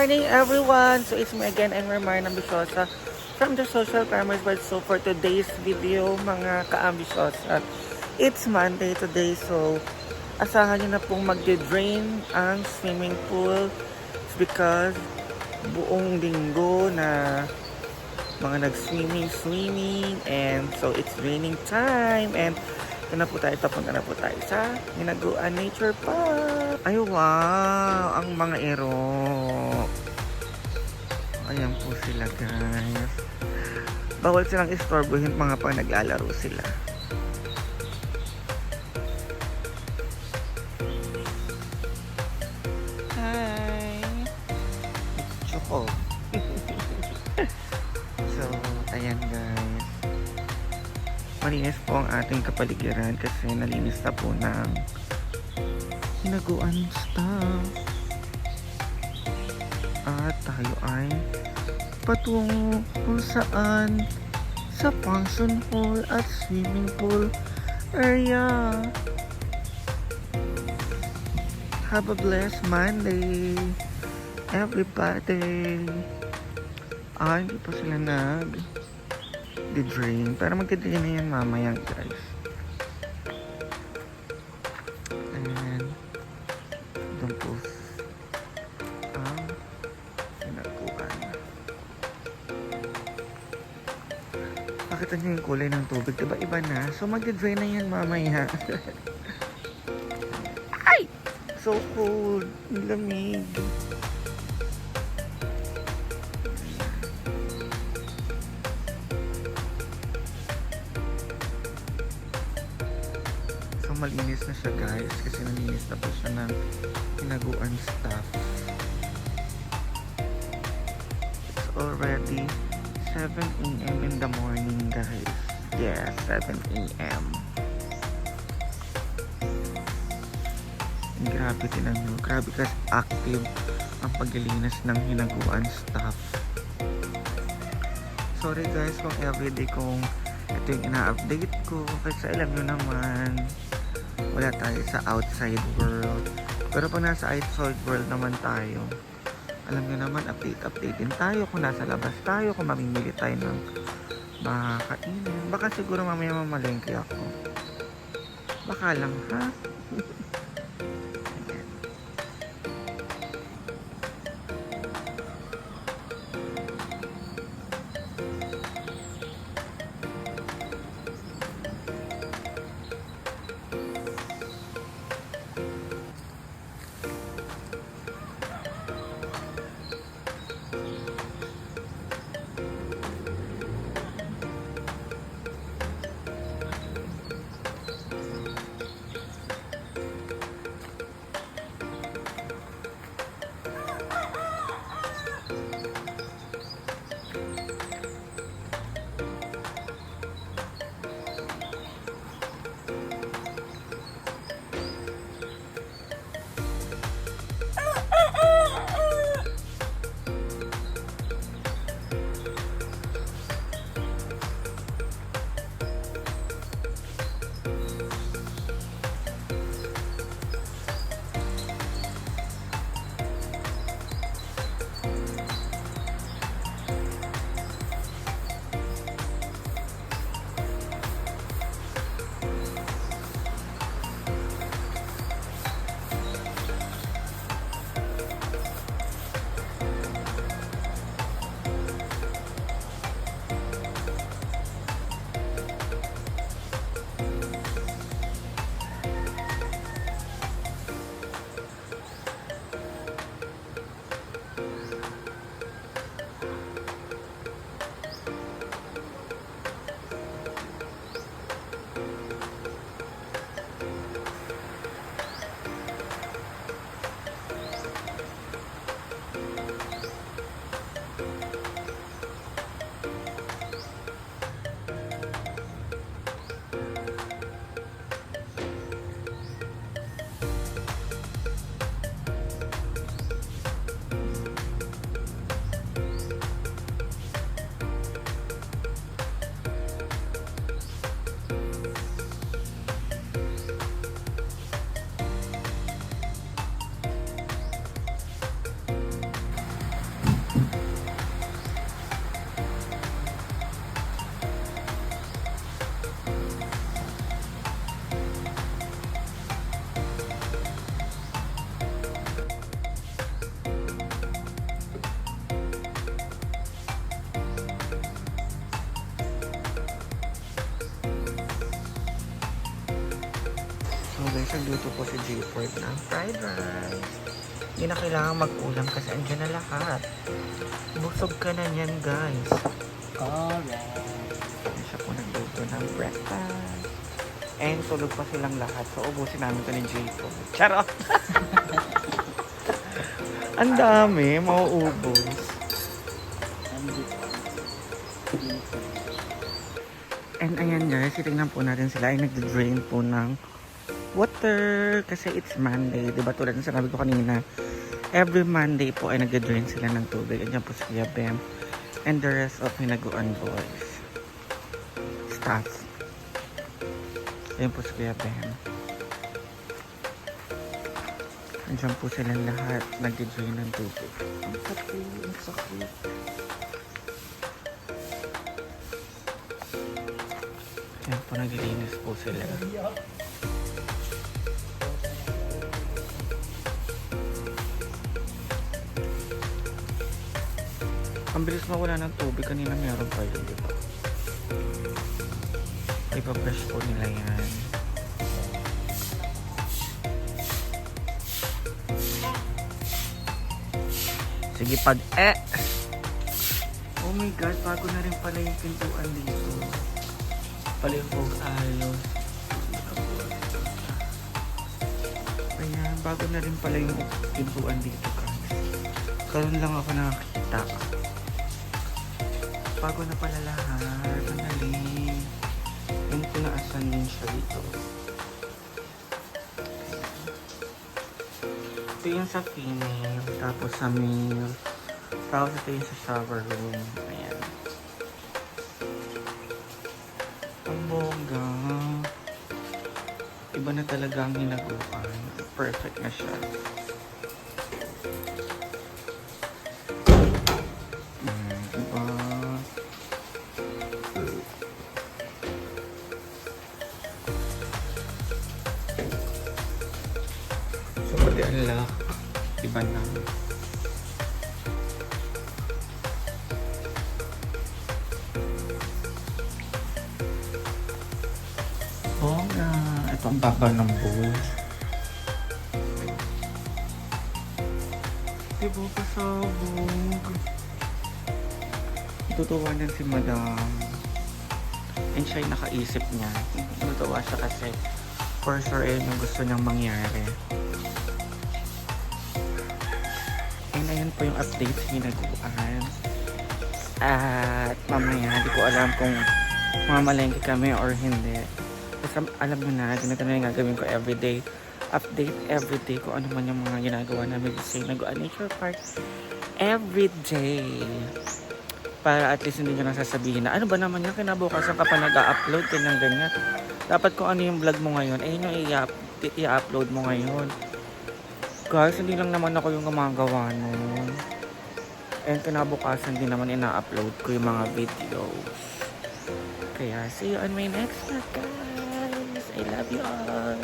morning, everyone! So, it's me again, and Mar Ambisyosa from the Social Commerce World. So, for today's video, mga ka-ambisyosa, it's Monday today. So, asahan nyo na pong magde-drain ang swimming pool. It's because buong linggo na mga nag-swimming, and so it's raining time, and papunta na po tayo sa Hinaguan Nature Park. Ay wow, ang mga ero. Ayan po sila guys. Bawal silang istorbohin mga pang naglalaro sila. Hi! It's Choco. So, ayan guys. Malinis po ang ating kapaligiran kasi nalinis na po ng hinaguan staff. At tayo ay patungo kung saan sa function hall at swimming pool area. Have a blessed Monday, everybody. Hindi pa sila nag-drain. Pero magdi-drain na yan mamaya guys. And doon po ang hinaguan. Pakita nyo yung kulay ng tubig. Diba iba na? So magdi-drain na yan mamaya. Ay! So cold. Lamig. Malinis na siya guys kasi nalinis na po siya ng hinaguan staff. It's already 7 AM in the morning guys. Yeah, 7 AM. Grabe tinan nyo. Grabe kasi active ang paglilinis ng hinaguan staff. Sorry guys kung everyday kung ito yung ina-update ko kasi alam nyo naman wala tayo sa outside world. Pero pag nasa outside world naman tayo, alam nyo naman, update din tayo kung nasa labas tayo, kung mamimili tayo ng makakainin. Baka siguro mamaya mamalengke ako. Baka lang ha? guys, nagluto po si J-Ford ng fried rice. Hindi na kailangan mag-ulam kasi andyan na lahat. Busog ka na yan, guys. Correct. Siya po nagluto ng breakfast. And tulog pa silang lahat. So, ubusin namin ito ni J-Ford. Charot! Ang dami, mauubos. And ayan guys, titignan po natin sila ay nagda-drain po ng water kasi it's Monday. Diba tulad ng sinabi ko kanina, every Monday po ay nagda-drain sila ng tubig. Andiyan po si Kuya Bem and the rest of Hinaguan boys. Staff. Ayan po si Kuya Bem. Andiyan po silang lahat nagda-drain ng tubig. Ang sakit, ang sakit. Ayan po, naglilinis po sila. Ang bilis mawala ng tubig. Kanina meron pa yun, diba? Ipa-brush po nila yan. Sige, oh my God, bago na rin pala yung pintuan dito. Palihog ayos. Ayan, bago na rin pala yung pintuan dito, guys. Karoon lang ako nakakita. Bago na pala lahat. Ang galing. Yung pinaasan din siya dito. Ito yung sa female. Tapos sa male. Tapos ito yung sa shower room. Ayan. Ang bongga. Iba na talaga ang hinaguan. Perfect na siya. Diba? So, pati ang lock. Iba na. Bongga. Ito ang baba ng bowl. Diba pasabog? Tutuwanan si Madam. And siya'y nakaisip niya. Natutuwa siya kasi for sure yun yung gusto niyang mangyari. And ayun po yung update sa Hinaguan. At mamaya, di ko alam kung mamalengke kami or hindi. Basta alam mo na, ganito na yung gagawin ko everyday. Update everyday kung ano man yung mga ginagawa namin sa Hinaguan Nature Park everyday. Para at least hindi nyo nang sasabihin na ano ba naman yung kinabukasan ka pa nag-upload ganyan. Dapat kung ano yung vlog mo ngayon, ayun yung i-upload mo ngayon. Guys, hindi lang naman ako yung gumagawa nun. And kinabukasan din naman ina-upload ko yung mga videos. Kaya see you on my next vlog, guys. I love you all.